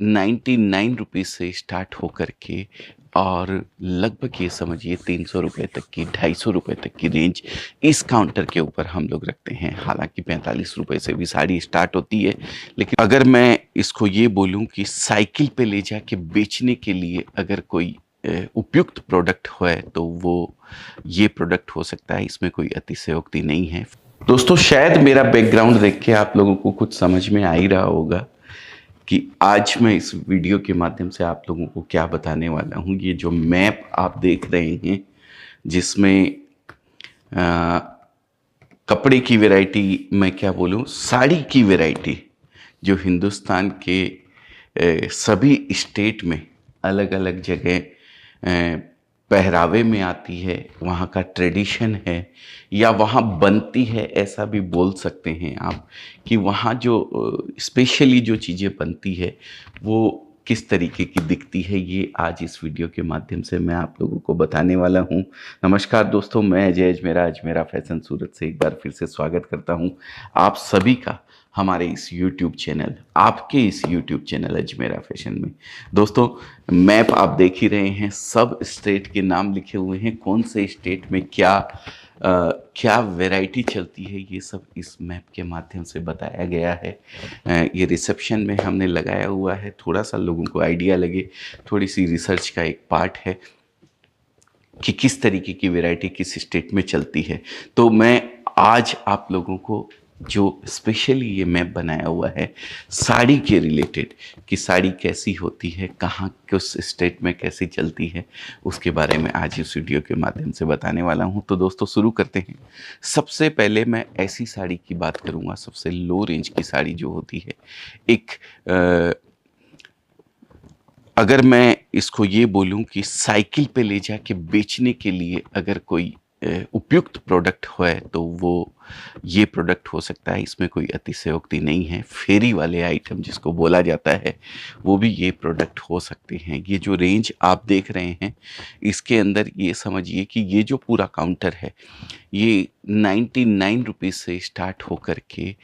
₹99 से स्टार्ट होकर के और लगभग ये समझिए ₹300 तक की, ₹250 तक की रेंज इस काउंटर के ऊपर हम लोग रखते हैं। हालाँकि ₹45 से भी साड़ी स्टार्ट होती है, लेकिन अगर मैं इसको ये बोलूँ कि साइकिल पे ले जाके बेचने के लिए अगर कोई उपयुक्त प्रोडक्ट है, तो वो ये प्रोडक्ट हो सकता है। इसमें कोई अतिशयोक्ति नहीं है। दोस्तों, शायद मेरा बैकग्राउंड देख के आप लोगों को कुछ समझ में आ ही रहा होगा कि आज मैं इस वीडियो के माध्यम से आप लोगों को क्या बताने वाला हूँ। ये जो मैप आप देख रहे हैं, जिसमें कपड़े की वैरायटी, मैं क्या बोलूँ, साड़ी की वैरायटी, जो हिंदुस्तान के सभी स्टेट में अलग अलग जगह पहरावे में आती है, वहाँ का ट्रेडिशन है, या वहाँ बनती है, ऐसा भी बोल सकते हैं आप कि वहाँ जो स्पेशली जो चीज़ें बनती है वो किस तरीके की दिखती है, ये आज इस वीडियो के माध्यम से मैं आप लोगों को बताने वाला हूँ। नमस्कार दोस्तों, मैं अजय अजमेरा फैशन सूरत से एक बार फिर से स्वागत करता हूँ आप सभी का हमारे इस YouTube चैनल, आपके इस YouTube चैनल अजमेरा फैशन में। दोस्तों, मैप आप देख ही रहे हैं, सब स्टेट के नाम लिखे हुए हैं, कौन से स्टेट में क्या वैरायटी चलती है, ये सब इस मैप के माध्यम से बताया गया है। ये रिसेप्शन में हमने लगाया हुआ है, थोड़ा सा लोगों को आइडिया लगे, थोड़ी सी रिसर्च का एक पार्ट है कि किस तरीके की वैरायटी किस स्टेट में चलती है। तो मैं आज आप लोगों को जो स्पेशली ये मैप बनाया हुआ है साड़ी के रिलेटेड, कि साड़ी कैसी होती है, कहाँ किस स्टेट में कैसी चलती है, उसके बारे में आज इस वीडियो के माध्यम से बताने वाला हूँ। तो दोस्तों, शुरू करते हैं। सबसे पहले मैं ऐसी साड़ी की बात करूँगा, सबसे लो रेंज की साड़ी जो होती है। अगर मैं इसको ये बोलूँ कि साइकिल पे ले जाके बेचने के लिए अगर कोई उपयुक्त प्रोडक्ट है, तो वो ये प्रोडक्ट हो सकता है। इसमें कोई अतिशयोक्ति नहीं है। फेरी वाले आइटम जिसको बोला जाता है, वो भी ये प्रोडक्ट हो सकते हैं। ये जो रेंज आप देख रहे हैं, इसके अंदर ये समझिए कि ये जो पूरा काउंटर है, ये ₹99 से स्टार्ट होकर के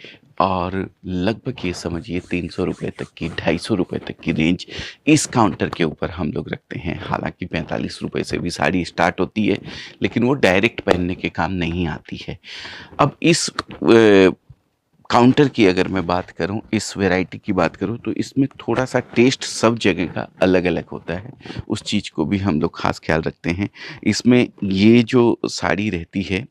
और लगभग ये समझिए ₹300 तक की, ₹250 तक की रेंज इस काउंटर के ऊपर हम लोग रखते हैं। हालांकि ₹45 से भी साड़ी स्टार्ट होती है, लेकिन वो डायरेक्ट पहनने के काम नहीं आती है। अब इस काउंटर की अगर मैं बात करूं, इस वैरायटी की बात करूं, तो इसमें थोड़ा सा टेस्ट सब जगह का अलग अलग होता है। उस चीज़ को भी हम लोग खास ख्याल रखते हैं। इसमें ये जो साड़ी रहती है,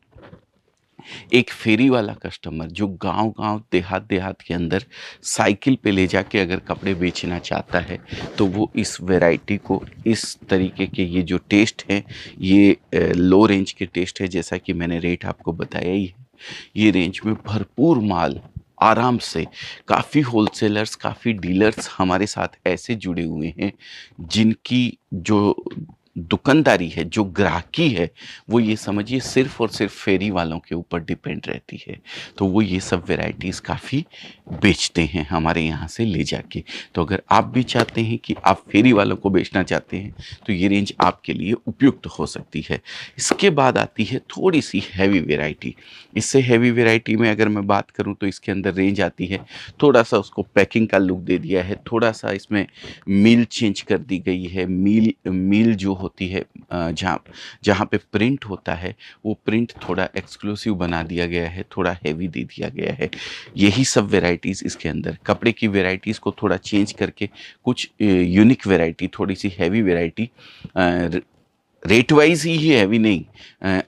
एक फेरी वाला कस्टमर जो गांव-गांव, देहात-देहात के अंदर साइकिल पे ले जाके अगर कपड़े बेचना चाहता है, तो वो इस वैरायटी को, इस तरीके के ये जो टेस्ट है, ये लो रेंज के टेस्ट है। जैसा कि मैंने रेट आपको बताया ही है, ये रेंज में भरपूर माल आराम से, काफ़ी होलसेलर्स, काफ़ी डीलर्स हमारे साथ ऐसे जुड़े हुए हैं जिनकी जो दुकानदारी है, जो ग्राहकी है, वो ये समझिए सिर्फ़ और सिर्फ़ फेरी वालों के ऊपर डिपेंड रहती है। तो वो ये सब वैराइटीज़ काफ़ी बेचते हैं हमारे यहाँ से ले जाके। तो अगर आप भी चाहते हैं कि आप फेरी वालों को बेचना चाहते हैं, तो ये रेंज आपके लिए उपयुक्त हो सकती है। इसके बाद आती है थोड़ी-सी हैवी वैराइटी। इससे हैवी वैराइटी में अगर मैं बात करूँ, तो इसके अंदर रेंज आती है, थोड़ा-सा उसको पैकिंग का लुक दे दिया है, थोड़ा-सा इसमें मील चेंज कर दी गई है। मील जो होती है, जहाँ जहाँ पे प्रिंट होता है, वो प्रिंट थोड़ा एक्सक्लूसिव बना दिया गया है, थोड़ा हैवी दे दिया गया है। यही सब वैराइटीज़ इसके अंदर, कपड़े की वैराइटीज़ को थोड़ा चेंज करके कुछ यूनिक वैराइटी, थोड़ी सी हैवी वैराइटी, रेट वाइज ही हैवी नहीं,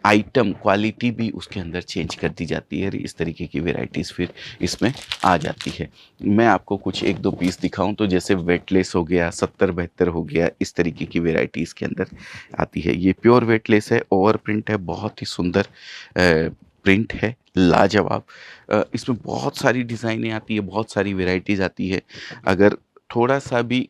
आइटम क्वालिटी भी उसके अंदर चेंज कर दी जाती है। इस तरीके की वैराइटीज़ फिर इसमें आ जाती है। मैं आपको कुछ एक दो पीस दिखाऊं, तो जैसे वेटलेस हो गया, 70-72 हो गया, इस तरीके की वैराइटी इसके अंदर आती है। ये प्योर वेटलेस है, ओवर प्रिंट है, बहुत ही सुंदर प्रिंट है, लाजवाब। इसमें बहुत सारी डिज़ाइनें आती है, बहुत सारी वैराइटीज़ आती है। अगर थोड़ा सा भी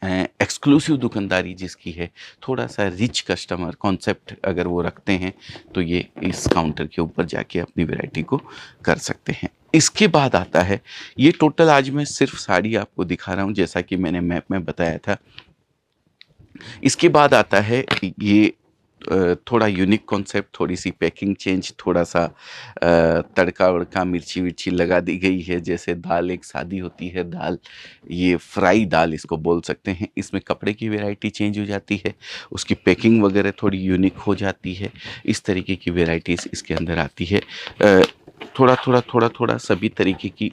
एक्सक्लूसिव दुकानदारी जिसकी है, थोड़ा सा रिच कस्टमर कॉन्सेप्ट अगर वो रखते हैं, तो ये इस काउंटर के ऊपर जाके अपनी वैरायटी को कर सकते हैं। इसके बाद आता है, ये टोटल आज मैं सिर्फ साड़ी आपको दिखा रहा हूँ, जैसा कि मैंने मैप में बताया था। इसके बाद आता है ये थोड़ा यूनिक कॉन्सेप्ट, थोड़ी सी पैकिंग चेंज, थोड़ा सा तड़का वड़का मिर्ची विर्ची लगा दी गई है। जैसे दाल एक सादी होती है दाल, ये फ्राई दाल इसको बोल सकते हैं। इसमें कपड़े की वैरायटी चेंज हो जाती है, उसकी पैकिंग वगैरह थोड़ी यूनिक हो जाती है। इस तरीके की वैरायटीज़ इसके अंदर आती है। थोड़ा सभी तरीके की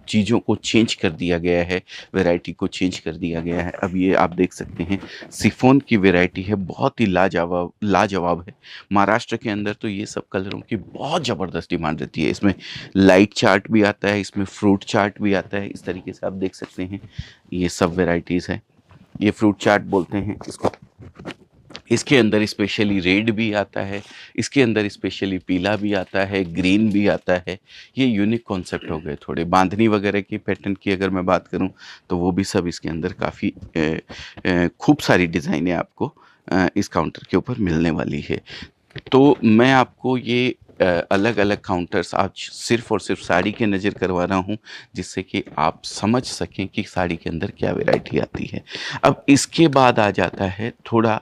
चीज़ों को चेंज कर दिया गया है, वैरायटी को चेंज कर दिया गया है। अब ये आप देख सकते हैं शिफॉन की वैरायटी है, बहुत ही लाजवाब लाजवाब है। महाराष्ट्र के अंदर तो ये सब कलरों की बहुत ज़बरदस्त डिमांड रहती है। इसमें लाइट चार्ट भी आता है, इसमें फ्रूट चार्ट भी आता है। इस तरीके से आप देख सकते हैं ये सब वैरायटीज़ हैं। ये फ्रूट चार्ट बोलते हैं इसको। इसके अंदर स्पेशली रेड भी आता है, इसके अंदर स्पेशली पीला भी आता है, ग्रीन भी आता है। ये यूनिक कॉन्सेप्ट हो गए। थोड़े बांधनी वगैरह की पैटर्न की अगर मैं बात करूं तो वो भी सब इसके अंदर काफ़ी खूब सारी डिज़ाइनें आपको इस काउंटर के ऊपर मिलने वाली है। तो मैं आपको ये अलग अलग काउंटर्स आज सिर्फ़ और सिर्फ साड़ी के नज़र करवा रहा हूँ, जिससे कि आप समझ सकें कि साड़ी के अंदर क्या वैरायटी आती है। अब इसके बाद आ जाता है थोड़ा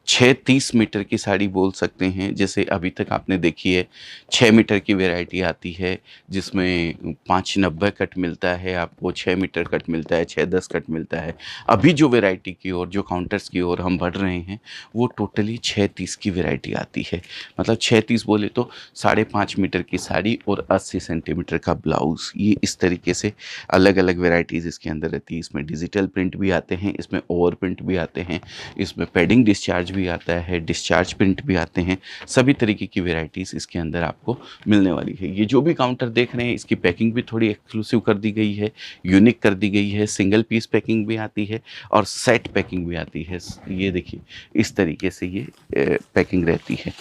6-30 मीटर की साड़ी बोल सकते हैं। जैसे अभी तक आपने देखी है 6 मीटर की वैरायटी आती है, जिसमें 590 कट मिलता है आपको, 6 मीटर कट मिलता है, 610 कट मिलता है। अभी जो वैरायटी की ओर, जो काउंटर्स की ओर हम बढ़ रहे हैं, वो टोटली 630 की वैरायटी आती है। मतलब 630 बोले तो 5.5 मीटर की साड़ी और 80 सेंटीमीटर का ब्लाउज़। ये इस तरीके से अलग अलग वैरायटीज़ इसके अंदर रहती है। इसमें डिजिटल प्रिंट भी आते हैं, इसमें ओवर प्रिंट भी आते हैं, इसमें पैडिंग डिस्चार्ज भी आता है, डिस्चार्ज प्रिंट भी आते हैं। सभी तरीके की वैरायटीज़ इसके अंदर आपको मिलने वाली है। ये जो भी काउंटर देख रहे हैं, इसकी पैकिंग भी थोड़ी एक्सक्लूसिव कर दी गई है, यूनिक कर दी गई है। सिंगल पीस पैकिंग भी आती है और सेट पैकिंग भी आती है। ये देखिए इस तरीके से ये पैकिंग रहती है।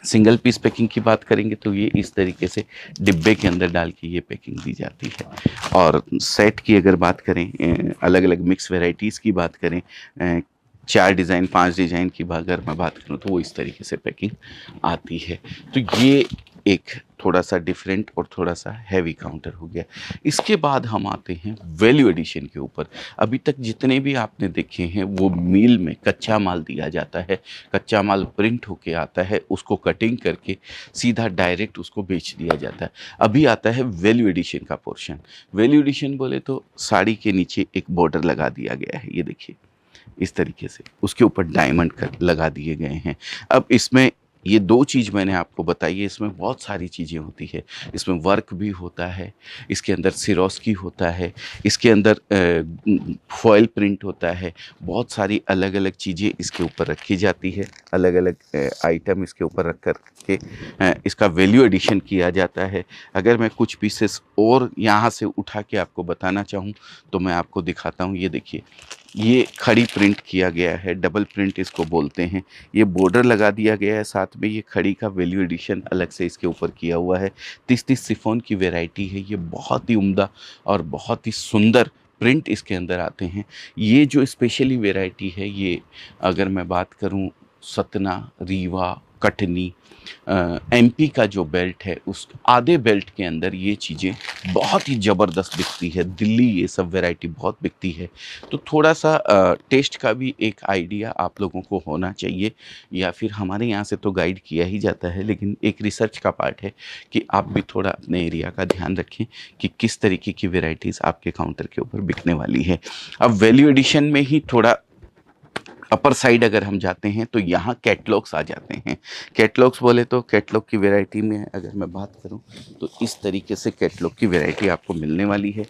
सिंगल पीस पैकिंग की बात करेंगे तो ये इस तरीके से डिब्बे के अंदर डाल के ये पैकिंग दी जाती है। और सेट की अगर बात करें, अलग अलग मिक्स वैरायटीज़ की बात करें, 4 डिज़ाइन 5 डिज़ाइन की अगर मैं बात करूँ तो वो इस तरीके से पैकिंग आती है। तो ये एक थोड़ा सा डिफरेंट और थोड़ा सा हैवी काउंटर हो गया। इसके बाद हम आते हैं वैल्यू एडिशन के ऊपर। अभी तक जितने भी आपने देखे हैं वो मिल में कच्चा माल दिया जाता है, कच्चा माल प्रिंट होके आता है, उसको कटिंग करके सीधा डायरेक्ट उसको बेच दिया जाता है। अभी आता है वैल्यू एडिशन का पोर्शन। वैल्यू एडिशन बोले तो साड़ी के नीचे एक बॉर्डर लगा दिया गया है, ये देखिए इस तरीके से, उसके ऊपर डायमंड लगा दिए गए हैं। अब इसमें ये 2 चीज़ मैंने आपको बताई है, इसमें बहुत सारी चीज़ें होती है। इसमें वर्क भी होता है, इसके अंदर सिरोस्की होता है, इसके अंदर फॉयल प्रिंट होता है। बहुत सारी अलग अलग चीज़ें इसके ऊपर रखी जाती है, अलग अलग आइटम इसके ऊपर रख कर के इसका वैल्यू एडिशन किया जाता है। अगर मैं कुछ पीसेस और यहाँ से उठा के आपको बताना चाहूँ तो मैं आपको दिखाता हूँ। ये देखिए, ये खड़ी प्रिंट किया गया है, डबल प्रिंट इसको बोलते हैं। ये बॉर्डर लगा दिया गया है, साथ में ये खड़ी का वैल्यू एडिशन अलग से इसके ऊपर किया हुआ है। 30-30 शिफॉन की वैरायटी है, ये बहुत ही उम्दा और बहुत ही सुंदर प्रिंट इसके अंदर आते हैं। ये जो स्पेशली वैरायटी है, ये अगर मैं बात करूं सतना, रीवा, कटनी, एमपी का जो बेल्ट है उस आधे बेल्ट के अंदर ये चीज़ें बहुत ही ज़बरदस्त बिकती है। दिल्ली ये सब वैरायटी बहुत बिकती है। तो थोड़ा सा टेस्ट का भी एक आइडिया आप लोगों को होना चाहिए, या फिर हमारे यहाँ से तो गाइड किया ही जाता है, लेकिन एक रिसर्च का पार्ट है कि आप भी थोड़ा अपने एरिया का ध्यान रखें कि किस तरीके की वैरायटीज़ आपके काउंटर के ऊपर बिकने वाली है। अब वैल्यू एडिशन में ही थोड़ा अपर साइड अगर हम जाते हैं तो यहाँ कैटलॉग्स आ जाते हैं। कैटलॉग्स बोले तो कैटलॉग की वैरायटी में अगर मैं बात करूँ तो इस तरीके से कैटलॉग की वैरायटी आपको मिलने वाली है।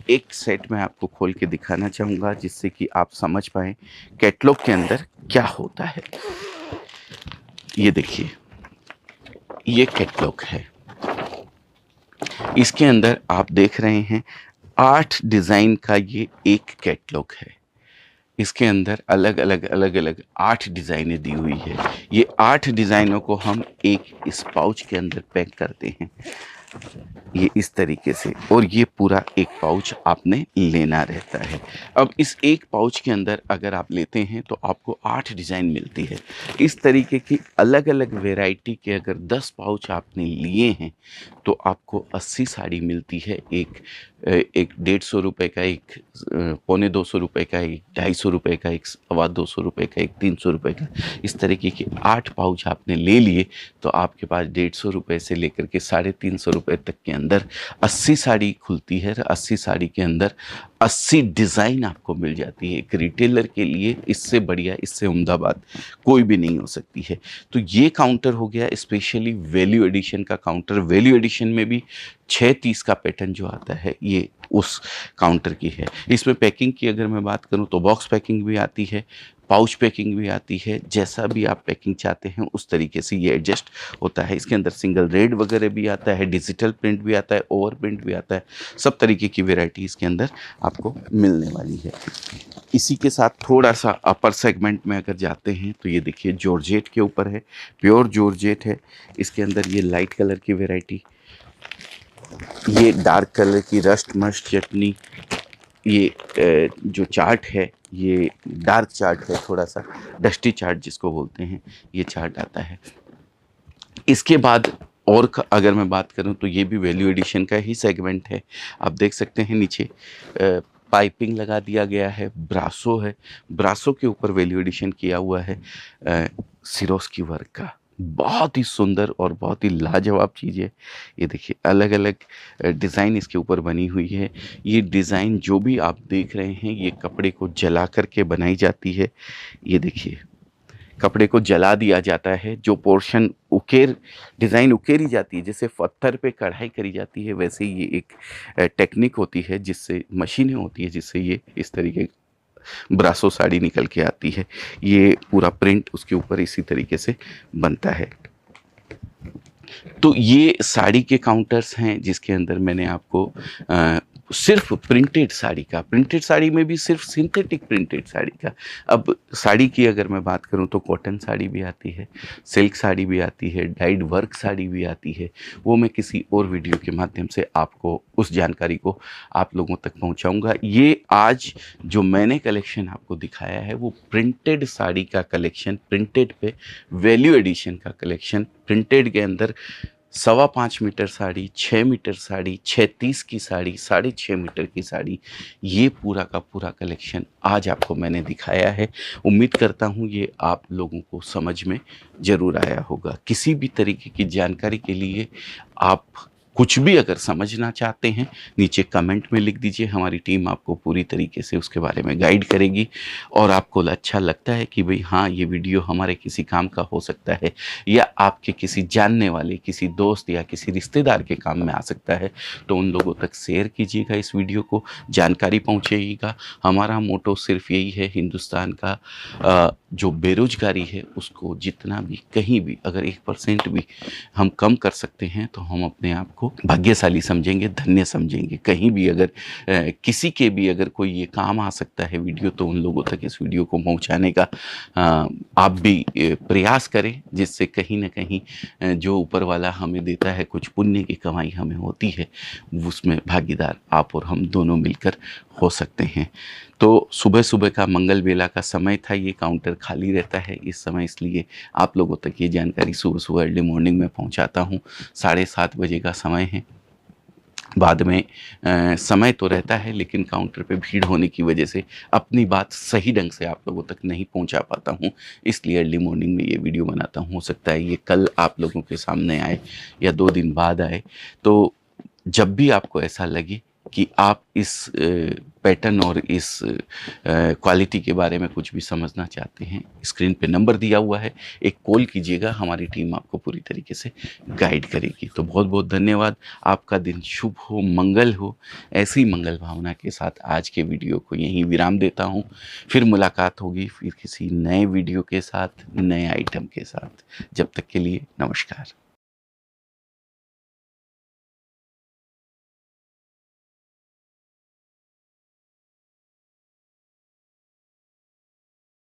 एक सेट मैं आपको खोल के दिखाना चाहूँगा जिससे कि आप समझ पाएँ कैटलॉग के अंदर क्या होता है। ये देखिए, ये कैटलॉग है। इसके अंदर आप देख रहे हैं 8 डिज़ाइन का ये एक कैटलॉग है। इसके अंदर अलग अलग 8 डिज़ाइनें दी हुई है। ये 8 डिज़ाइनों को हम एक इस पाउच के अंदर पैक करते हैं। ये इस तरीके से, और ये पूरा एक पाउच आपने लेना रहता है। अब इस एक पाउच के अंदर अगर आप लेते हैं तो आपको 8 डिज़ाइन मिलती है। इस तरीके की अलग-अलग वैरायटी के अगर 10 पाउच आपने लिए हैं तो आपको 80 साड़ी मिलती है। एक ₹150 का, एक पौने ₹200 का, एक ₹250 का, एक सवा ₹200 का, एक ₹300 का। इस तरीके के 8 पाउच आपने ले लिए तो आपके पास ₹150 से लेकर के ₹350 तक के अंदर 80 साड़ी खुलती है। 80 साड़ी के अंदर 80 डिज़ाइन आपको मिल जाती है। एक रिटेलर के लिए इससे बढ़िया, इससे उम्दा बात कोई भी नहीं हो सकती है। तो ये काउंटर हो गया स्पेशली वैल्यू एडिशन का काउंटर। वैल्यू एडिशन में भी 6 30 का पैटर्न जो आता है ये उस काउंटर की है। इसमें पैकिंग की अगर मैं बात करूं तो बॉक्स पैकिंग भी आती है, पाउच पैकिंग भी आती है। जैसा भी आप पैकिंग चाहते हैं उस तरीके से ये एडजस्ट होता है। इसके अंदर सिंगल रेड वगैरह भी आता है, डिजिटल प्रिंट भी आता है, ओवर प्रिंट भी आता है। सब तरीके की वैरायटी इसके अंदर आपको मिलने वाली है। इसी के साथ थोड़ा सा अपर सेगमेंट में अगर जाते हैं तो ये देखिए जॉर्जेट के ऊपर है, प्योर जॉर्जेट है। इसके अंदर ये लाइट कलर की वैरायटी, ये डार्क कलर की रस्ट मस्ट चटनी, ये जो चार्ट है ये डार्क चार्ट है, थोड़ा सा डस्टी चार्ट जिसको बोलते हैं, ये चार्ट आता है। इसके बाद और अगर मैं बात करूं तो ये भी वैल्यू एडिशन का ही सेगमेंट है। आप देख सकते हैं नीचे पाइपिंग लगा दिया गया है, ब्रासो है, ब्रासो के ऊपर वैल्यू एडिशन किया हुआ है सिरोस्की वर्क का। बहुत ही सुंदर और बहुत ही लाजवाब चीज़ है। ये देखिए अलग अलग डिज़ाइन इसके ऊपर बनी हुई है। ये डिज़ाइन जो भी आप देख रहे हैं ये कपड़े को जला करके बनाई जाती है। ये देखिए कपड़े को जला दिया जाता है, जो पोर्शन डिज़ाइन उकेरी जाती है, जैसे पत्थर पे कढ़ाई करी जाती है वैसे ही ये एक टेक्निक होती है, जिससे मशीनें होती है जिससे ये इस तरीके ब्रासो साड़ी निकल के आती है। ये पूरा प्रिंट उसके ऊपर इसी तरीके से बनता है। तो ये साड़ी के काउंटर्स हैं जिसके अंदर मैंने आपको सिर्फ प्रिंटेड साड़ी का, प्रिंटेड साड़ी में भी सिर्फ सिंथेटिक प्रिंटेड साड़ी का। अब साड़ी की अगर मैं बात करूं तो कॉटन साड़ी भी आती है, सिल्क साड़ी भी आती है, डाइड वर्क साड़ी भी आती है। वो मैं किसी और वीडियो के माध्यम से आपको उस जानकारी को आप लोगों तक पहुंचाऊंगा। ये आज जो मैंने कलेक्शन आपको दिखाया है वो प्रिंटेड साड़ी का कलेक्शन, प्रिंटेड पे वैल्यू एडिशन का कलेक्शन। प्रिंटेड के अंदर 5.25 मीटर साड़ी, 6 मीटर साड़ी, 6 30 की साड़ी, 6.5 मीटर की साड़ी, ये पूरा का पूरा कलेक्शन आज आपको मैंने दिखाया है। उम्मीद करता हूँ ये आप लोगों को समझ में ज़रूर आया होगा। किसी भी तरीके की जानकारी के लिए आप कुछ भी अगर समझना चाहते हैं नीचे कमेंट में लिख दीजिए, हमारी टीम आपको पूरी तरीके से उसके बारे में गाइड करेगी। और आपको अच्छा लगता है कि भाई हाँ ये वीडियो हमारे किसी काम का हो सकता है या आपके किसी जानने वाले, किसी दोस्त या किसी रिश्तेदार के काम में आ सकता है, तो उन लोगों तक शेयर कीजिएगा इस वीडियो को, जानकारी पहुँचाइएगा। हमारा मोटो सिर्फ यही है, हिंदुस्तान का जो बेरोजगारी है उसको जितना भी कहीं भी अगर 1% भी हम कम कर सकते हैं तो हम अपने आप को भाग्यशाली समझेंगे, धन्य समझेंगे। कहीं भी अगर किसी के भी अगर कोई ये काम आ सकता है वीडियो, तो उन लोगों तक इस वीडियो को पहुंचाने का आप भी प्रयास करें, जिससे कहीं ना कहीं जो ऊपर वाला हमें देता है, कुछ पुण्य की कमाई हमें होती है, उसमें भागीदार आप और हम दोनों मिलकर हो सकते हैं। तो सुबह सुबह का मंगल बेला का समय था, ये काउंटर खाली रहता है इस समय, इसलिए आप लोगों तक ये जानकारी सुबह सुबह अर्ली मॉर्निंग में पहुंचाता हूं। 7:30 बजे का समय है। बाद में समय तो रहता है लेकिन काउंटर पे भीड़ होने की वजह से अपनी बात सही ढंग से आप लोगों तक नहीं पहुंचा पाता हूं, इसलिए अर्ली मॉर्निंग में ये वीडियो बनाता हूं। हो सकता है ये कल आप लोगों के सामने आए या 2 दिन बाद आए। तो जब भी आपको ऐसा लगे कि आप इस पैटर्न और इस क्वालिटी के बारे में कुछ भी समझना चाहते हैं, स्क्रीन पे नंबर दिया हुआ है, एक कॉल कीजिएगा, हमारी टीम आपको पूरी तरीके से गाइड करेगी। तो बहुत बहुत धन्यवाद। आपका दिन शुभ हो, मंगल हो। ऐसी मंगल भावना के साथ आज के वीडियो को यहीं विराम देता हूँ। फिर मुलाकात होगी, फिर किसी नए वीडियो के साथ, नए आइटम के साथ। जब तक के लिए नमस्कार।